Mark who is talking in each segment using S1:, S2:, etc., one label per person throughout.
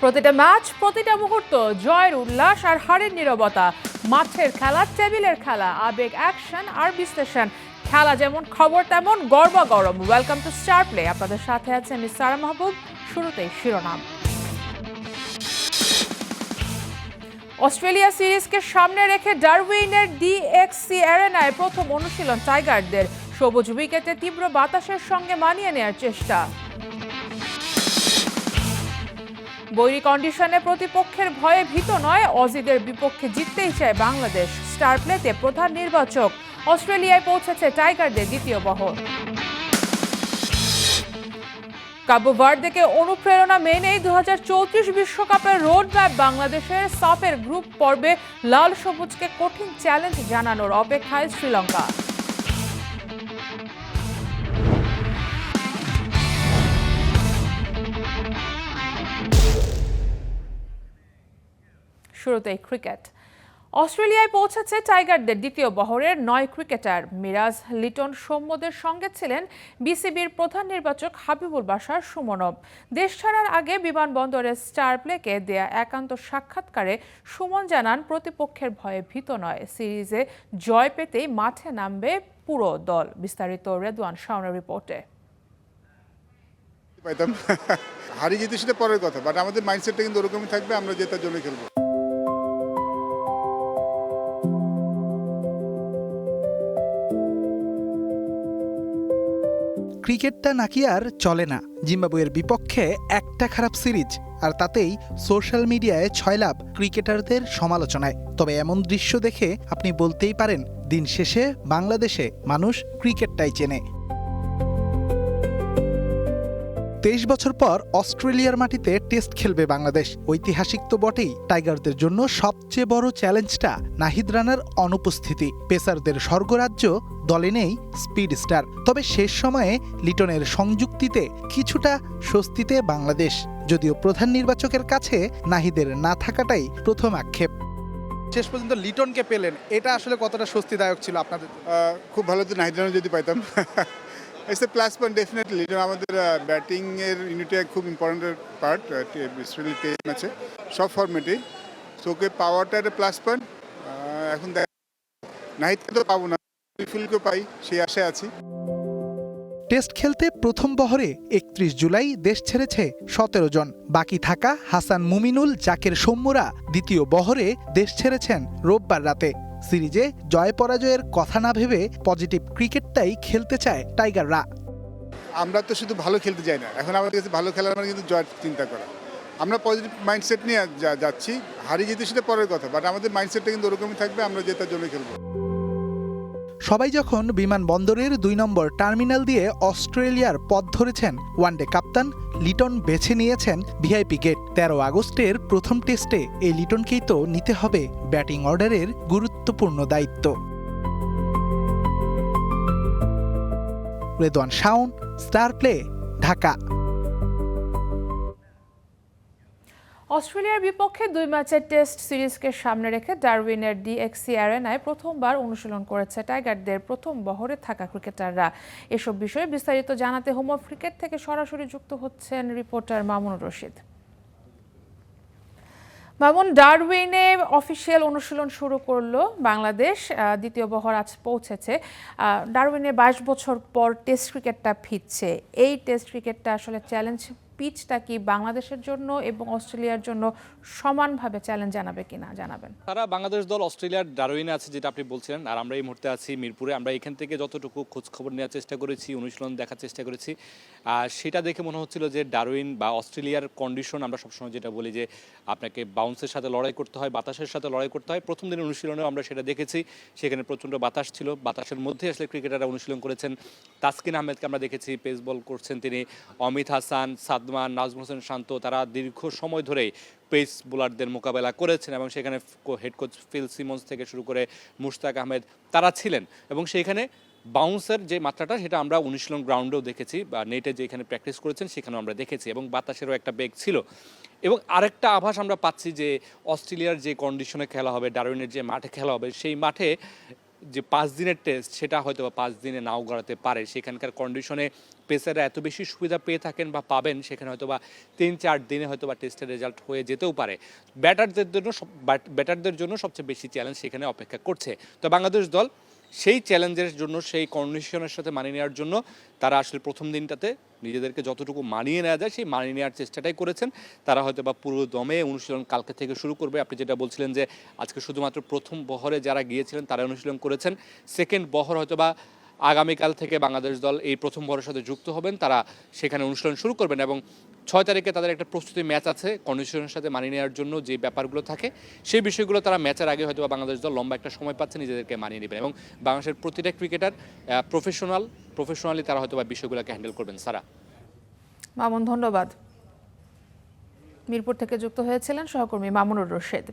S1: প্রতিটা ম্যাচ, প্রতিটা মুহূর্ত, জয়ের উল্লাস আর হারের নীরবতা। মাঠের খেলা, টেবিলের খেলা, আবেগ, অ্যাকশন আর বিশ্লেষণ। খেলা যেমন, খবর তেমন, গরম। Welcome to star play. আপনাদের সাথে আছে আমি সারা মাহবুব। শুরুতেই শিরোনাম। অস্ট্রেলিয়া সিরিজকে সামনে রেখে ডারউইনের ডিএক্সি অ্যারেনায় প্রথম অনুশীলন টাইগারদের। সবুজ উইকেটে তীব্র বাতাসের সঙ্গে মানিয়ে নেওয়ার চেষ্টা। বৈরী কন্ডিশনে প্রতিপক্ষের ভয়ে ভীত নয়, অজিদের বিপক্ষে জিততেই চায় বাংলাদেশ। স্টার প্লেতে প্রধান নির্বাচক। অস্ট্রেলিয়ায় পৌঁছেছে টাইগারদের দ্বিতীয় বহর। কাবো ভার্দেকে অনুপ্রেরণা মেনেই 2034 বিশ্বকাপের রোড ম্যাপ বাংলাদেশের। সাফের গ্রুপ পর্বে লাল সবুজকে কঠিন চ্যালেঞ্জ জানানোর অপেক্ষায় শ্রীলঙ্কা। শুরুতেই ক্রিকেট। অস্ট্রেলিয়ায় পৌঁছেছে টাইগারদের দ্বিতীয় বহরের 9 ক্রিকেটার। মিরাজ, লিটন, সৌম্যদের সঙ্গে ছিলেন বিসিবির প্রধান নির্বাচক হাবিবুল বাশার সুমনব। দেশ ছাড়ার আগে বিমানবন্দরের স্টার প্লেকে দেয়া একান্ত সাক্ষাৎকারে সুমন জানান, প্রতিপক্ষের ভয়ে ভীত নয়, সিরিজে জয় পেতেই মাঠে নামবে পুরো দল। বিস্তারিত রেদওয়ান শাওনের রিপোর্টে।
S2: পাইতাম হারি জিতে সেটা পরের কথা, বাট আমাদের মাইন্ডসেটটা কিন্তু ওরকমই থাকবে, আমরা জেতার জন্য খেলবো।
S3: ক্রিকেটটা নাকি আর চলে না। জিম্বাবুয়ের বিপক্ষে একটা খারাপ সিরিজ, আর তাতেই সোশ্যাল মিডিয়ায় 6 লাভ ক্রিকেটারদের সমালোচনায়। তবে এমন দৃশ্য দেখে আপনি বলতেই পারেন, দিন শেষে বাংলাদেশে মানুষ ক্রিকেটটাই চেনে। 23 বছর পর অস্ট্রেলিয়ার মাটিতে টেস্ট খেলবে বাংলাদেশ। ঐতিহাসিক তো বটেই, টাইগারদের জন্য সবচেয়ে বড় চ্যালেঞ্জটা নাহিদ রানার অনুপস্থিতি। পেসারদের স্বর্গরাজ্য, দলে নেই স্পিড স্টার। তবে শেষ সময়ে লিটনের সংযুক্তিতে কিছুটা স্বস্তিতে বাংলাদেশ, যদিও প্রধান নির্বাচকের কাছে নাহিদের না থাকাটাই প্রথম আক্ষেপ। শেষ পর্যন্ত লিটনকে পেলেন, এটা আসলে কতটা স্বস্তিদায়ক ছিল আপনাদের?
S2: খুব ভালো তো নাহিদ রানা যদি পাইতাম। It's a plus point definitely. আমাদের ব্যাটিংয়ের ইউনিটে খুব ইম্পর্টেন্ট পার্ট, স্পেশালি টেস্ট ম্যাচে সব ফরম্যাটেই। সো ওকে পাওয়াটা একটা প্লাস পয়েন্ট। এখন দেখ, নাহিদকে তো পাবো না, ফুলকেও পাই, সেই আশায় আছি।
S3: টেস্ট খেলতে প্রথম বহরে 31 জুলাই দেশ ছেড়েছে 17 জন। বাকি থাকা হাসান, মুমিনুল, জাকের, সৌম্যরা দ্বিতীয় বহরে দেশ ছেড়েছেন রোববার রাতে। সিরিজে জয় পরাজয়ের কথা না ভেবে পজিটিভ ক্রিকেটটাই খেলতে চায় টাইগাররা।
S2: আমরা তো শুধু ভালো খেলতে যাই না, এখন আমাদের কাছে ভালো খেলার মানে কিন্তু জয় চিন্তা করা। আমরা পজিটিভ মাইন্ডসেট নিয়ে যাচ্ছি, হারি জিতে সেটা পরের কথা, বাট আমাদের মাইন্ডসেটটা কিন্তু ওরকমই থাকবে, আমরা জেতার জন্য খেলবো।
S3: সবাই যখন বিমানবন্দরের 2 নম্বর টার্মিনাল দিয়ে অস্ট্রেলিয়ার পথ ধরেছেন, ওয়ানডে কাপ্তান লিটন বেছে নিয়েছেন ভিআইপি গেট। 13 আগস্টের প্রথম টেস্টে এই লিটনকেই তো নিতে হবে ব্যাটিং অর্ডারের গুরুত্বপূর্ণ দায়িত্ব। Redwan Shaon, star play, Dhaka.
S1: অস্ট্রেলিয়ার বিপক্ষে 2 ম্যাচের টেস্ট সিরিজকে সামনে রেখে ডারউইনের ডিএক্সি অ্যারেনায় প্রথমবার অনুশীলন করেছে টাইগারদের প্রথম বহরে থাকা ক্রিকেটাররা। এসব বিষয়ে বিস্তারিত জানাতে হোম অফ ক্রিকেট থেকে সরাসরি যুক্ত হচ্ছেন রিপোর্টার মামুনুর রশিদ। মামুন, ডারউইনে অফিসিয়াল অনুশীলন শুরু করলো বাংলাদেশ, দ্বিতীয় বহর আজ পৌঁছেছে। ডারউইনে 22 বছর পর টেস্ট ক্রিকেটটা ফিরছে। এই টেস্ট ক্রিকেটটা আসলে চ্যালেঞ্জ, পিচটা কি বাংলাদেশের জন্য এবং অস্ট্রেলিয়ার জন্য সমানভাবে চ্যালেঞ্জ জানাবে কিনা জানাবেন।
S4: তারা বাংলাদেশ দল অস্ট্রেলিয়ার ডারউইনে আছে, যেটা আপনি বলছিলেন, আর আমরা এই মুহূর্তে আছি মিরপুরে। আমরা এখান থেকে যতটুকু খোঁজ খবর নেওয়ার চেষ্টা করেছি, অনুশীলন দেখার চেষ্টা করেছি, সেটা দেখে মনে হচ্ছিল যে ডারউইন বা অস্ট্রেলিয়ার কন্ডিশন, আমরা সবসময় যেটা বলি যে আপনাকে বাউন্সের সাথে লড়াই করতে হয়, বাতাসের সাথে লড়াই করতে হয়। প্রথম দিনের অনুশীলনেও আমরা সেটা দেখেছি, সেখানে প্রচণ্ড বাতাস ছিল, বাতাসের মধ্যে আসলে ক্রিকেটাররা অনুশীলন করেছেন। তাসকিন আহমেদকে আমরা দেখেছি, পেস বল করছেন তিনি, অমিত হাসান, সাদমান, নাজমুল হোসেন শান্ত, তারা দীর্ঘ সময় ধরেই পেস বোলারদের মোকাবেলা করেছেন এবং সেখানে হেড কোচ ফিল সিমন্স থেকে শুরু করে মুশতাক আহমেদ তারা ছিলেন। এবং সেইখানে বাউন্সের যে মাত্রাটা, সেটা আমরা অনুশীলন গ্রাউন্ডেও দেখেছি, বা নেটে যেখানে প্র্যাকটিস করেছেন সেখানেও আমরা দেখেছি, এবং বাতাসেরও একটা বেগ ছিল। এবং আরেকটা আভাস আমরা পাচ্ছি যে অস্ট্রেলিয়ার যে কন্ডিশনে খেলা হবে, ডারউইনের যে মাঠে খেলা হবে, সেই মাঠে যে 5 দিনের টেস্ট, সেটা হয়তো বা 5 দিনে নাও গড়াতে পারে। সেখানকার কন্ডিশনে পেসাররা এত বেশি সুবিধা পেয়ে থাকেন বা পাবেন, সেখানে হয়তো বা 3-4 দিনে হয়তো বা টেস্টের রেজাল্ট হয়ে যেতেও পারে। ব্যাটারদের জন্য সবচেয়ে বেশি চ্যালেঞ্জ সেখানে অপেক্ষা করছে। তো বাংলাদেশ দল সেই চ্যালেঞ্জের জন্য, সেই কন্ডিশনের সাথে মানিয়ে নেওয়ার জন্য তারা আসলে প্রথম দিনটাতে নিজেদেরকে যতটুকু মানিয়ে নেওয়া যায় সেই মানিয়ে নেওয়ার চেষ্টাটাই করেছেন। তারা হয়তো বা পুরো দমে অনুশীলন কালকে থেকে শুরু করবে। আপনি যেটা বলছিলেন যে আজকে শুধুমাত্র প্রথম বহরে যারা গিয়েছিলেন তারা অনুশীলন করেছেন, সেকেন্ড বহর হয়তো বা আগামীকাল থেকে বাংলাদেশ দল এই প্রথম বহরের সাথে যুক্ত হবেন, তারা সেখানে অনুশীলন শুরু করবেন এবং 6 তারিখে তাদের একটা প্রস্তুতি ম্যাচ আছে কন্ডিশনের সাথে মানিয়ে নেওয়ার জন্য। যে ব্যাপারগুলো থাকে সেই বিষয়গুলো তারা ম্যাচের আগে হয়তো বাংলাদেশ দল লম্বা একটা সময় পাচ্ছে নিজেদেরকে মানিয়ে নেবেন এবং বাংলাদেশের প্রতিটা ক্রিকেটার প্রফেশনালি তারা হয়তো বিষয়গুলোকে হ্যান্ডেল করবেন। সারা,
S1: মামুন, ধন্যবাদ। মিরপুর থেকে যুক্ত হয়েছিলেন সহকর্মী মামুনুর রশিদ।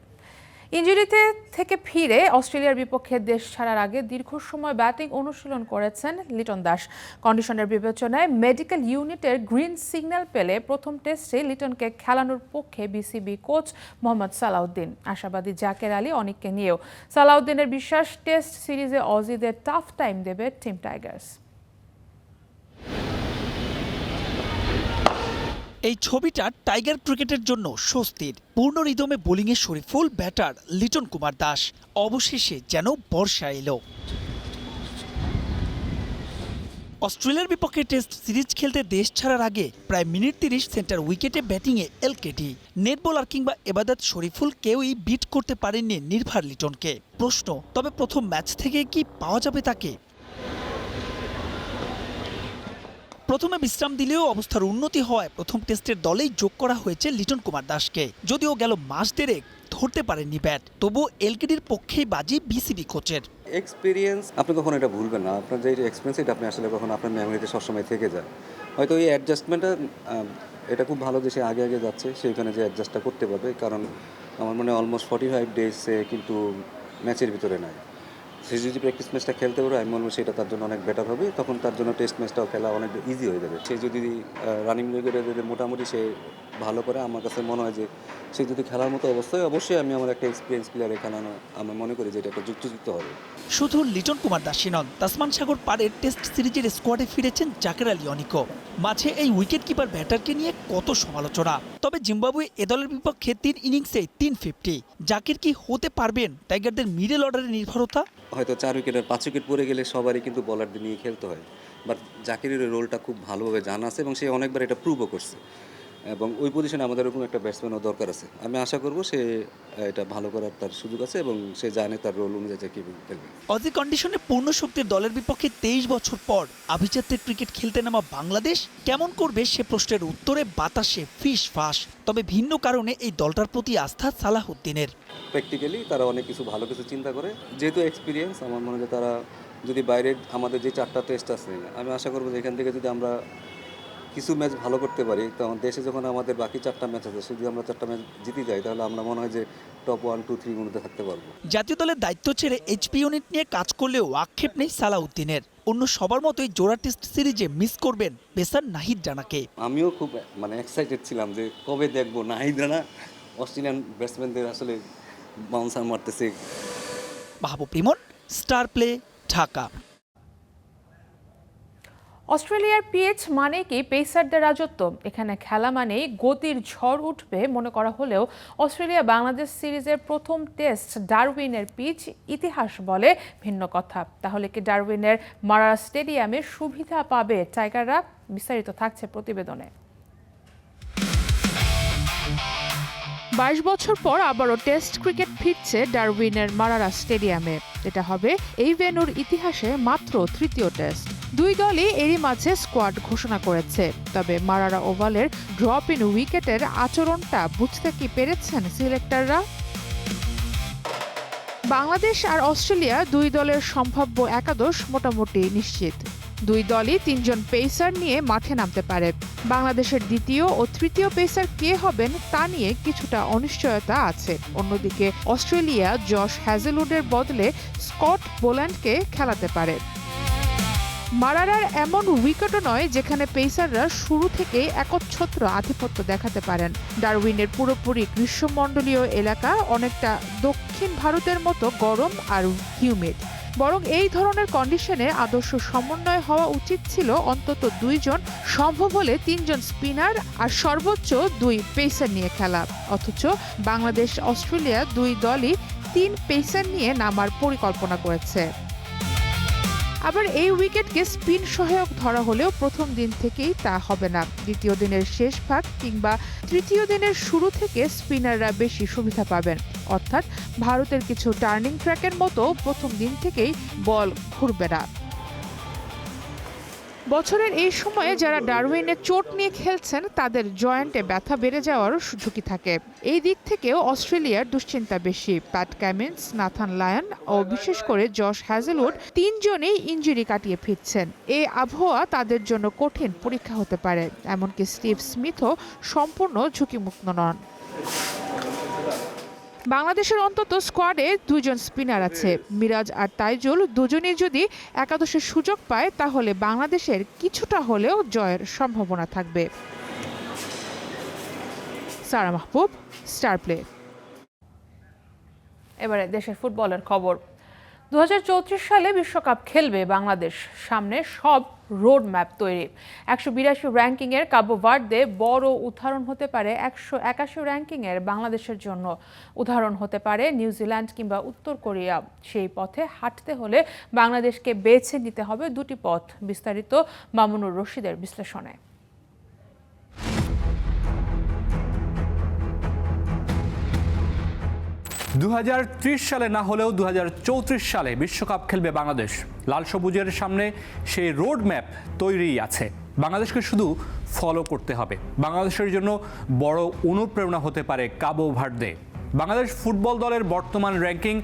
S1: ইনজুরিতে থেকে ফিরে অস্ট্রেলিয়ার বিপক্ষে দেশ ছাড়ার আগে দীর্ঘ সময় ব্যাটিং অনুশীলন করেছেন লিটন দাস। কন্ডিশনের বিবেচনায় মেডিকেল ইউনিটের গ্রিন সিগন্যাল পেলে প্রথম টেস্টে লিটনকে খেলানোর পক্ষে বিসিবি কোচ মোহাম্মদ সালাউদ্দিন। আশাবাদী জাকের আলী অনেককে নিয়েও। সালাউদ্দিনের বিশ্বাস, টেস্ট সিরিজে অজিদের টাফ টাইম দেবে টিম টাইগার্স।
S5: এই ছবিটা টাইগার ক্রিকেটের জন্য স্বস্তির। পূর্ণ রিদমে বোলিংয়ে শরীফুল, ব্যাটার লিটন কুমার দাস। অবশেষে যেন বর্ষা এলো। অস্ট্রেলিয়ার বিপক্ষে টেস্ট সিরিজ খেলতে দেশ ছাড়ার আগে প্রায় মিনিট 30 সেন্টার উইকেটে ব্যাটিংয়ে এলকেটি। নেট বোলার কিংবা এবাদত শরীফুল কেউই বিট করতে পারেননি নির্ভার লিটনকে। প্রশ্ন, তবে প্রথম ম্যাচ থেকে কি পাওয়া যাবে তাকে? প্রথমে বিশ্রাম দিলেও অবস্থার উন্নতি হওয়ায় প্রথম টেস্টের দলেই যোগ করা হয়েছে লিটন কুমার দাসকে। যদিও গেল মাস দেড়েক ধরতে পারেননি ব্যাট, তবু এলকেডির পক্ষেই বাজি বিসিবি কোচের।
S6: এক্সপিরিয়েন্স আপনি কখনো এটা ভুলবেন না। আপনার যে এক্সপিরিয়েন্স এটা আপনি আসলে কখনো আপনার মেমোরিতে সবসময় থেকে যায়। হয়তো এই অ্যাডজাস্টমেন্টটা এটা খুব ভালো যে সে আগে আগে যাচ্ছে, সেইখানে যে অ্যাডজাস্টটা করতে পারবে। কারণ আমার মনে হয় অলমোস্ট 45 ডেজ কিন্তু ম্যাচের ভিতরে নাই। সে যদি প্র্যাকটিস ম্যাচটা খেলতে পারে আমি মনে হয় সেটা তার জন্য অনেক বেটার হবে। তখন তার জন্য টেস্ট ম্যাচটাও খেলা অনেক ইজি হয়ে যাবে। সে যদি রানিং রেগুলেটর যদি মোটামুটি সে ভালো করে, আমার কাছে মনে হয় যে সে যদি খেলার মতো অবস্থায়, অবশ্যই আমি আমার একটা এক্সপিরিয়েন্স প্লেয়ার এখানে আমি মনে করি যে এটা একটা যুক্তিযুক্ত হবে।
S5: শুধু লিটন কুমার দাসই নন, তাসমান সাগর পাড়ের টেস্ট সিরিজের স্কোয়াডে ফিরেছেন জাকের আলী অনিকও। মাঝে এই উইকেট কিপার ব্যাটারকে নিয়ে কত সমালোচনা। তবে জিম্বাবুয়ে এ দলের বিপক্ষে 3 ইনিংসে 350। জাকির কি হতে পারবেন টাইগারদের মিডল অর্ডারের নির্ভরতা?
S6: হয়তো 4 উইকেট আর 5 উইকেট পড়ে গেলে সবারই কিন্তু বলারদের নিয়ে খেলতে হয়। বাট জাকিরের রোলটা খুব ভালোভাবে জানা আছে এবং সে অনেকবার এটা প্রুভও করছে। এবং ওই পজিশনে আমাদের এরকম একটা ব্যাটসম্যানও দরকার আছে। আমি আশা করব সে এটা ভালো করার তার সুযোগ আছে এবং সে জানে তার রোল অনুযায়ী কীভাবে খেলবে।
S5: অজি কন্ডিশনে পূর্ণ শক্তির দলের বিপক্ষে 23 বছর পর আভিজাত্যের ক্রিকেট খেলতে নামা বাংলাদেশ কেমন করবে সে প্রশ্নের উত্তরে বাতাসে ফিস ফাঁস। তবে ভিন্ন কারণে এই দলটার প্রতি আস্থা সালাহুদ্দিনের।
S6: প্র্যাকটিক্যালি তারা অনেক কিছু ভালো কিছু চিন্তা করে। যেহেতু এক্সপিরিয়েন্স, আমার মনে হয় তারা যদি বাইরে আমাদের যে 4টা টেস্ট আছে, আমি আশা করবো যে এখান থেকে যদি আমরা কিছু ম্যাচ ভালো করতে পারি, তখন দেশে যখন আমাদের বাকি 4টা ম্যাচ আছে, যদি আমরা 4টা ম্যাচ জিতে যাই তাহলে আমরা মনে হয় যে টপ 1, 2, 3 মধ্যে থাকতে পারবো।
S5: জাতীয় দলের দায়িত্ব ছেড়ে এইচপি ইউনিট নিয়ে কাজ করলেও আক্ষেপ নেই সালাউদ্দিনের। অন্য সবার মতোই জোড়া টেস্ট সিরিজে মিস করবেন পেসার নাহিদ রানাকে।
S6: আমিও খুব এক্সাইটেড ছিলাম যে কবে দেখবো নাহিদ রানা অস্ট্রেলিয়ান ব্যাটসম্যানদের আসলে বাউন্সার মারতেছে।
S5: মাহবুব রিমন, স্টার প্লে, ঢাকা।
S1: অস্ট্রেলিয়ার পিচ মানে কি পেসারদের রাজত্ব? এখানে খেলা মানেই গতির ঝড় উঠবে মনে করা হলেও অস্ট্রেলিয়া বাংলাদেশ সিরিজের প্রথম টেস্ট ডারউইনের পিচ ইতিহাস বলে ভিন্ন কথা। তাহলে কি ডারউইনের মারা স্টেডিয়ামে সুবিধা পাবে টাইগাররা? বিস্তারিত থাকছে প্রতিবেদনে। 22 বছর পর আবারও টেস্ট ক্রিকেট ফিরছে ডারউইনের মারারা স্টেডিয়ামে। এটা হবে এই ভেন্যুর ইতিহাসে মাত্র 3য় টেস্ট। দুই দলই এরই মাঝে স্কোয়াড ঘোষণা করেছে। তবে মারারা ওভালের ড্রপ ইন উইকেটের আচরণটা বুঝতে কি পেরেছেন সিলেক্টররা? বাংলাদেশ আর অস্ট্রেলিয়া দুই দলের সম্ভাব্য একাদশ মোটামুটি নিশ্চিত। দুই দলই 3 জন পেসার নিয়ে মাঠে নামতে পারে। বাংলাদেশের দ্বিতীয় ও তৃতীয় পেসার কে হবেন তা নিয়ে কিছুটা অনিশ্চয়তা আছে। অন্যদিকে অস্ট্রেলিয়া জশ হ্যাজেলউডের বদলে স্কট বোল্যান্ডকে খেলাতে পারে। মারারার এমন উইকেটও নয় যেখানে পেসাররা শুরু থেকেই একচ্ছত্র আধিপত্য দেখাতে পারেন। ডারউইনের পুরোপুরি গ্রীষ্মমণ্ডলীয় এলাকা, অনেকটা দক্ষিণ ভারতের মতো গরম আর হিউমিড। বরং এই ধরনের কন্ডিশনে আদর্শ সমন্বয় হওয়া উচিত ছিল অন্তত 2 জন, সম্ভব হলে 3 জন স্পিনার আর সর্বোচ্চ 2 পেসার নিয়ে খেলা। অথচ বাংলাদেশ অস্ট্রেলিয়া 2 দলই 3 পেসার নিয়ে নামার পরিকল্পনা করেছে। আবার এই উইকেটকে স্পিন সহায়ক ধরা হলেও প্রথম দিন থেকেই তা হবে না। দ্বিতীয় দিনের শেষ ভাগ কিংবা তৃতীয় দিনের শুরু থেকে স্পিনাররা বেশি সুবিধা পাবেন, অর্থাৎ ভারতের কিছু টার্নিং ট্র্যাকের মতো প্রথম দিন থেকেই বল ঘুরবে না। বছরের এই সময়ে যারা ডারউইনে চোট নিয়ে খেলছেন তাদের জয়েন্টে ব্যথা বেড়ে যাওয়ারও ঝুঁকি থাকে। এই দিক থেকেও অস্ট্রেলিয়ার দুশ্চিন্তা বেশি। প্যাট কামিন্স, নাথান লায়ন ও বিশেষ করে জশ হ্যাজেলউড 3 জনেই ইনজুরি কাটিয়ে ফিরছেন। এই আবহাওয়া তাদের জন্য কঠিন পরীক্ষা হতে পারে। এমনকি স্টিভ স্মিথও সম্পূর্ণ ঝুঁকিমুক্ত নন। বাংলাদেশের অন্তত স্কোয়াডে 2 জন স্পিনার আছে। মিরাজ আর তাইজুল দুজনেই যদি একাদশের সুযোগ পায় তাহলে বাংলাদেশের কিছুটা হলেও জয়ের সম্ভাবনা থাকবে। সারা মাহবুব, স্টার প্লে। এবারে দেশের ফুটবলের খবর। 2034 সালে বিশ্বকাপ খেলবে বাংলাদেশ। সামনে সব রোড ম্যাপ তৈরি। 182 র্যাঙ্কিংয়ের কাবো ভার্দে বড় উদাহরণ হতে পারে। 181 র্যাঙ্কিংয়ের বাংলাদেশের জন্য উদাহরণ হতে পারে নিউজিল্যান্ড কিংবা উত্তর কোরিয়া। সেই পথে হাঁটতে হলে বাংলাদেশকে বেছে নিতে হবে 2টি পথ। বিস্তারিত মামুনুর রশিদের বিশ্লেষণে।
S4: 2030 সালে না হলেও 2034 সালে বিশ্বকাপ খেলবে বাংলাদেশ। লাল সবুজের সামনে সেই রোড ম্যাপ তৈরিই আছে। বাংলাদেশকে শুধু ফলো করতে হবে। বাংলাদেশের জন্য বড় অনুপ্রেরণা হতে পারে কাবো ভার্দে। বাংলাদেশ ফুটবল দলের বর্তমান র্যাঙ্কিং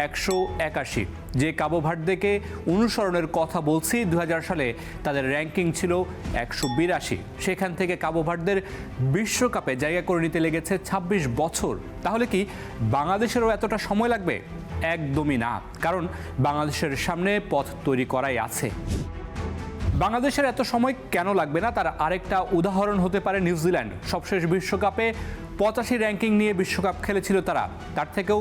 S4: 181। যে কাবো ভার্দেকে অনুসরণের কথা বলছি, 2000 সালে তাদের র্যাঙ্কিং ছিল 182। সেখান থেকে কাবো ভার্দের বিশ্বকাপে জায়গা করে নিতে লেগেছে 26 বছর। তাহলে কি বাংলাদেশেরও এতটা সময় লাগবে? একদমই না, কারণ বাংলাদেশের সামনে পথ তৈরি করাই আছে। বাংলাদেশের এত সময় কেন লাগবে না তার আরেকটা উদাহরণ হতে পারে নিউজিল্যান্ড। সবশেষ বিশ্বকাপে 85 র্যাঙ্কিং নিয়ে বিশ্বকাপ খেলেছিল তারা। তার থেকেও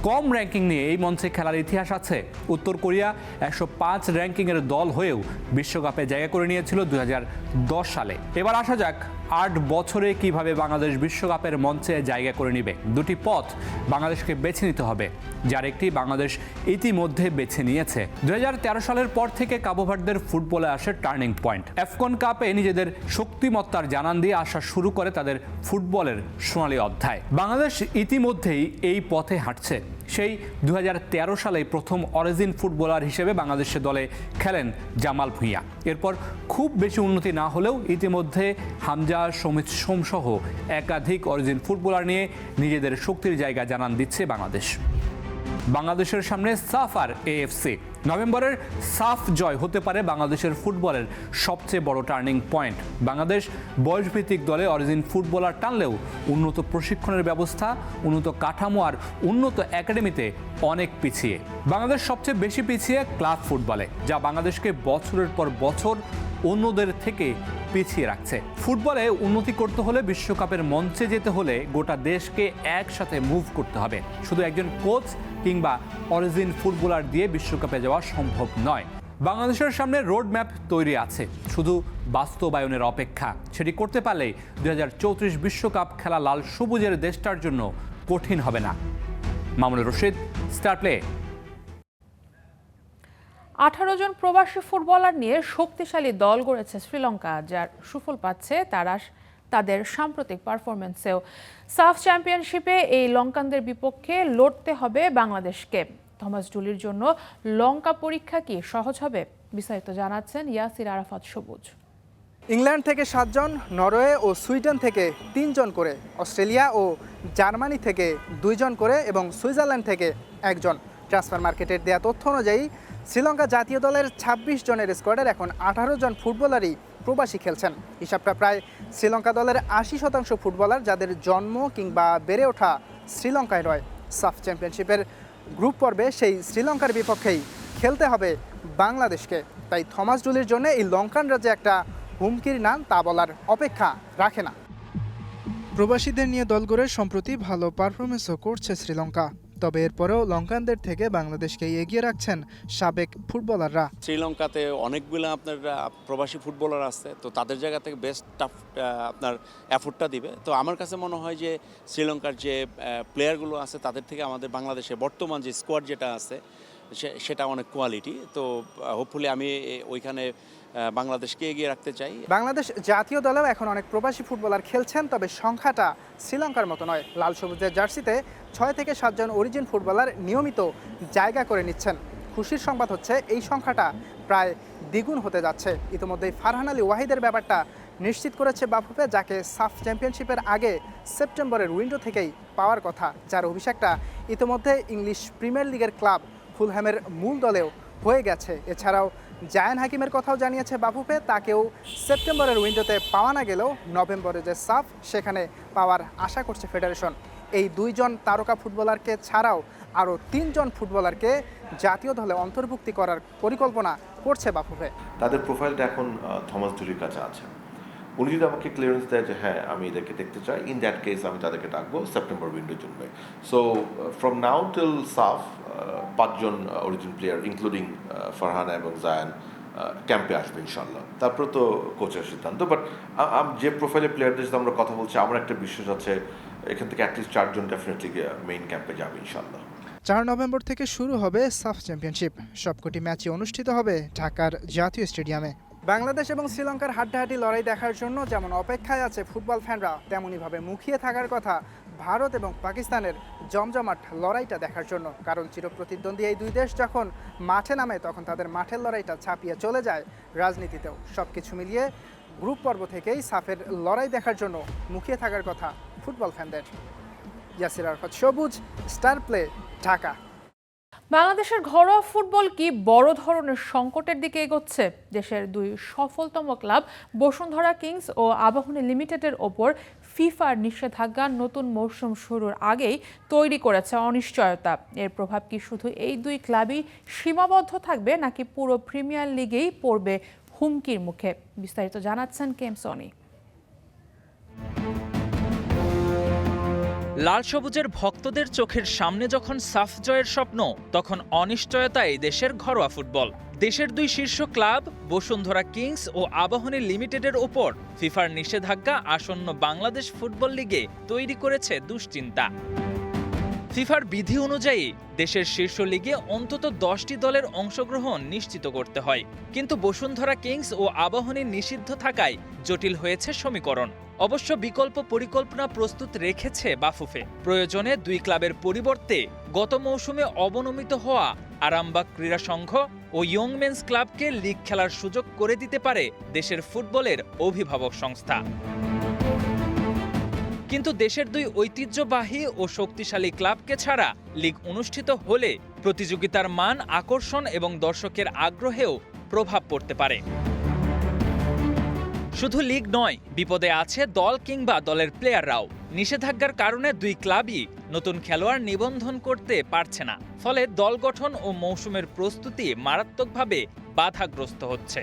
S4: কম র্যাঙ্কিং নিয়ে এই মঞ্চে খেলার ইতিহাস আছে। উত্তর কোরিয়া 105 র্যাঙ্কিংয়ের দল হয়েও বিশ্বকাপে জায়গা করে নিয়েছিল 2010 সালে। এবার আসা যাক 8 বছরে কিভাবে বাংলাদেশ বিশ্বকাপের মঞ্চে জায়গা করে নেবে। 2টি পথ বাংলাদেশকে বেছে নিতে হবে, যার একটি বাংলাদেশ ইতিমধ্যে বেছে নিয়েছে। 2013 সালের পর থেকে কাবো ভার্দের ফুটবলে আসে টার্নিং পয়েন্ট। আফকন কাপে নিজেদের শক্তিমত্তার জানান দিয়ে আসা শুরু করে তাদের ফুটবলের সোনালী অধ্যায়। বাংলাদেশ ইতিমধ্যেই এই পথে হাঁটছে। সেই 2013 সালে প্রথম অরিজিন ফুটবলার হিসেবে বাংলাদেশের দলে খেলেন জামাল ভুঁইয়া। এরপর খুব বেশি উন্নতি না হলেও ইতিমধ্যে হামজা, সমিত সোমসহ একাধিক অরিজিন ফুটবলার নিয়ে নিজেদের শক্তির জায়গা জানান দিচ্ছে বাংলাদেশ। বাংলাদেশের সামনে সাফ আর এএফসি। নভেম্বরের সাফ জয় হতে পারে বাংলাদেশের ফুটবলের সবচেয়ে বড় টার্নিং পয়েন্ট। বাংলাদেশ বয়সভিত্তিক দলে অরিজিন ফুটবলার টানলেও উন্নত প্রশিক্ষণের ব্যবস্থা, উন্নত কাঠামো আর উন্নত একাডেমিতে অনেক পিছিয়ে। বাংলাদেশ সবচেয়ে বেশি পিছিয়ে ক্লাব ফুটবলে, যা বাংলাদেশকে বছরের পর বছর অন্যদের থেকে পিছিয়ে রাখছে। ফুটবলে উন্নতি করতে হলে, বিশ্বকাপের মঞ্চে যেতে হলে গোটা দেশকে একসাথে মুভ করতে হবে। শুধু একজন কোচ কিংবা অরিজিন ফুটবলার দিয়ে বিশ্বকাপে যাওয়া সম্ভব নয়। বাংলাদেশের সামনে রোড ম্যাপ তৈরি আছে, শুধু বাস্তবায়নের অপেক্ষা। সেটি করতে পারলেই 2034 বিশ্বকাপ খেলা লাল সবুজের দেশটার জন্য কঠিন হবে না। Mamunur Rashid, star play.
S1: 18 জন প্রবাসী ফুটবলার নিয়ে শক্তিশালী দল গড়েছে শ্রীলঙ্কা, যার সুফল পাচ্ছে তাদের সাম্প্রতিক পারফরমেন্সেও। সাফ চ্যাম্পিয়নশিপে এই লঙ্কানদের বিপক্ষে লড়তে হবে বাংলাদেশকে। থমাস ডুলির জন্য লঙ্কা পরীক্ষা কি সহজ হবে? বিস্তারিত জানাচ্ছেন ইয়াসির আরাফাত সবুজ।
S3: ইংল্যান্ড থেকে 7 জন, নরওয়ে ও সুইডেন থেকে 3 জন করে, অস্ট্রেলিয়া ও জার্মানি থেকে 2 জন করে এবং সুইজারল্যান্ড থেকে 1 জন। ট্রান্সফার মার্কেটের দেয়া তথ্য অনুযায়ী শ্রীলঙ্কা জাতীয় দলের 26 জনের স্কোয়াডের এখন 18 জন ফুটবলারই প্রবাসী খেলছেন। হিসাবটা প্রায় শ্রীলঙ্কা দলের 80% ফুটবলার যাদের জন্ম কিংবা বেড়ে ওঠা শ্রীলঙ্কায় নয়। সাফ চ্যাম্পিয়নশিপের গ্রুপ পর্বে সেই শ্রীলঙ্কার বিপক্ষেই খেলতে হবে বাংলাদেশকে। তাই থমাস ডুলির জন্য এই লঙ্কানরা যে একটা হুমকির নাম তা বলার অপেক্ষা রাখে না। প্রবাসীদের নিয়ে দল গড়ে সম্প্রতি ভালো পারফরমেন্সও করছে শ্রীলঙ্কা। তবে এরপরেও লঙ্কানদের থেকে বাংলাদেশকে এগিয়ে রাখছেন সাবেক ফুটবলাররা।
S7: শ্রীলঙ্কাতে অনেকগুলো আপনার প্রবাসী ফুটবলার আছে, তো তাদের জায়গা থেকে বেস্ট আপনার এফোর্টটা দিবে। তো আমার কাছে মনে হয় যে শ্রীলঙ্কার যে প্লেয়ারগুলো আছে তাদের থেকে আমাদের বাংলাদেশে বর্তমান যে স্কোয়াড যেটা আছে সেটা অনেক কোয়ালিটি। তো হোপফুলি আমি ওইখানে বাংলাদেশকে এগিয়ে রাখতে চাই।
S3: বাংলাদেশ জাতীয় দলেও এখন অনেক প্রবাসী ফুটবলার খেলছেন, তবে সংখ্যাটা শ্রীলঙ্কার মতো নয়। লাল সবুজের জার্সিতে 6 থেকে 7 জন অরিজিন ফুটবলার নিয়মিত জায়গা করে নিচ্ছেন। খুশির সংবাদ হচ্ছে এই সংখ্যাটা প্রায় দ্বিগুণ হতে যাচ্ছে। ইতিমধ্যেই ফারহান আলী ওয়াহিদের ব্যাপারটা নিশ্চিত করেছে বাফুফে, যাকে সাফ চ্যাম্পিয়নশিপের আগে সেপ্টেম্বরের উইন্ডো থেকেই পাওয়ার কথা, যার অভিষেকটা ইতিমধ্যে ইংলিশ প্রিমিয়ার লিগের ক্লাব ফুলহ্যামের মূল দলেও হয়ে গেছে। এছাড়াও জায়ান হাকিমের কথাও জানিয়েছে বাফুফে, তাকেও সেপ্টেম্বরের উইন্ডোতে পাওয়া না গেলেও নভেম্বরে যে সাফ সেখানে পাওয়ার আশা করছে ফেডারেশন। এই 2 জন তারকা ফুটবলারকে ছাড়াও আরও 3 জন ফুটবলারকে জাতীয় দলে অন্তর্ভুক্তি করার পরিকল্পনা করছে বাফুফে।
S8: তাদের প্রোফাইলটা এখন থমাস ডুরির কাছে আছে। উনি যদি আমাকে ক্লিয়ারেন্স দেয় যে হ্যাঁ আমি এদেরকে দেখতে চাই, ইন দ্যাট কেস আমি তাদেরকে ডাকবো সেপ্টেম্বর উইন্ডোর জন্য। সো ফ্রম নাও টিল সাফ 5 জন অরিজিন প্লেয়ার ইনক্লুডিং ফারহানা এবং জায়ান ক্যাম্পে আসবে ইনশাল্লাহ। তারপর তো কোচের সিদ্ধান্ত। বাট যে প্রোফাইলের প্লেয়ারদের সাথে আমরা কথা বলছি, আমার একটা বিশ্বাস আছে এখান থেকে অ্যাটলিস্ট 4 জন ডেফিনেটলি মেইন ক্যাম্পে যাবে ইনশাল্লাহ।
S3: 4 নভেম্বর থেকে শুরু হবে সাফ চ্যাম্পিয়নশিপ। সবকটি ম্যাচই অনুষ্ঠিত হবে ঢাকার জাতীয় স্টেডিয়ামে। বাংলাদেশ এবং শ্রীলঙ্কার হাড্ডাহাড্ডি লড়াই দেখার জন্য যেমন অপেক্ষায় আছে ফুটবল ফ্যানরা, তেমনইভাবে মুখিয়ে থাকার কথা ভারত এবং পাকিস্তানের জমজমাট লড়াইটা দেখার জন্য। কারণ চিরপ্রতিদ্বন্দ্বী এই 2 দেশ যখন মাঠে নামে তখন তাদের মাঠের লড়াইটা ছাপিয়ে চলে যায় রাজনীতিতেও। সব কিছু মিলিয়ে গ্রুপ পর্ব থেকেই সাফের লড়াই দেখার জন্য মুখিয়ে থাকার কথা ফুটবল ফ্যানদের। ইয়াসির আরাফাত, সবুজ, স্টার প্লে, ঢাকা।
S1: বাংলাদেশের ঘরোয়া ফুটবল কি বড় ধরনের সংকটের দিকে এগোচ্ছে? দেশের 2 সফলতম ক্লাব বসুন্ধরা কিংস ও আবাহনী লিমিটেডের ওপর ফিফার নিষেধাজ্ঞা নতুন মৌসুম শুরুর আগেই তৈরি করেছে অনিশ্চয়তা। এর প্রভাব কি শুধু এই 2 ক্লাবই সীমাবদ্ধ থাকবে, নাকি পুরো প্রিমিয়ার লিগেই পড়বে হুমকির মুখে? বিস্তারিত জানাচ্ছেন কেম সনি।
S9: লাল সবুজের ভক্তদের চোখের সামনে যখন সাফ জয়ের স্বপ্ন, তখন অনিশ্চয়তায় দেশের ঘরোয়া ফুটবল। দেশের 2 শীর্ষ ক্লাব বসুন্ধরা কিংস ও আবাহনী লিমিটেডের ওপর ফিফার নিষেধাজ্ঞা আসন্ন বাংলাদেশ ফুটবল লিগে তৈরি করেছে দুশ্চিন্তা। ফিফার বিধি অনুযায়ী দেশের শীর্ষ লিগে অন্তত 10টি দলের অংশগ্রহণ নিশ্চিত করতে হয়, কিন্তু বসুন্ধরা কিংস ও আবাহনী নিষিদ্ধ থাকায় জটিল হয়েছে সমীকরণ। অবশ্য বিকল্প পরিকল্পনা প্রস্তুত রেখেছে বাফুফে। প্রয়োজনে 2 ক্লাবের পরিবর্তে গত মৌসুমে অবনমিত হওয়া আরামবাগ ক্রীড়া সংঘ ও ইয়ং মেন্স ক্লাবকে লিগ খেলার সুযোগ করে দিতে পারে দেশের ফুটবলের অভিভাবক সংস্থা। কিন্তু দেশের 2 ঐতিহ্যবাহী ও শক্তিশালী ক্লাবকে ছাড়া লিগ অনুষ্ঠিত হলে প্রতিযোগিতার মান, আকর্ষণ এবং দর্শকের আগ্রহেও প্রভাব পড়তে পারে। শুধু লিগ নয়, বিপদে আছে দল কিংবা দলের প্লেয়াররাও। নিষেধাজ্ঞার কারণে 2 ক্লাবই নতুন খেলোয়াড় নিবন্ধন করতে পারছে না, ফলে দল গঠন ও মৌসুমের প্রস্তুতি মারাত্মকভাবে বাধাগ্রস্ত হচ্ছে।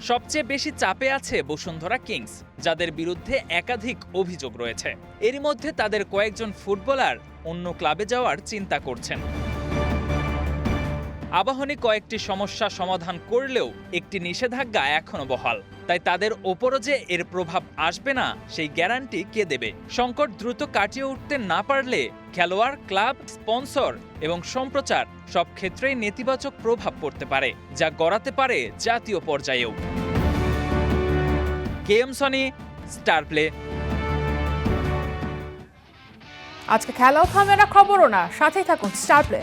S9: সবচেয়ে বেশি চাপে আছে বসুন্ধরা কিংস, যাদের বিরুদ্ধে একাধিক অভিযোগ রয়েছে। এরই মধ্যে তাদের কয়েকজন ফুটবলার অন্য ক্লাবে যাওয়ার চিন্তা করছেন। আবাহনী কয়েকটি সমস্যা সমাধান করলেও একটি নিষেধাজ্ঞা এখনো বহাল, তাই তাদের ওপরও যে এর প্রভাব আসবে না সেই গ্যারান্টি কে দেবে? সংকট দ্রুত কাটিয়ে উঠতে না পারলে খেলোয়াড়, ক্লাব, স্পন্সর এবং সম্প্রচার সব ক্ষেত্রেই নেতিবাচক প্রভাব পড়তে পারে, যা গড়াতে পারে জাতীয় পর্যায়েও। KM Sony, star play.
S1: আজকে খেলাও থামে না, খবরও না, সাথেই থাকুন স্টার প্লে।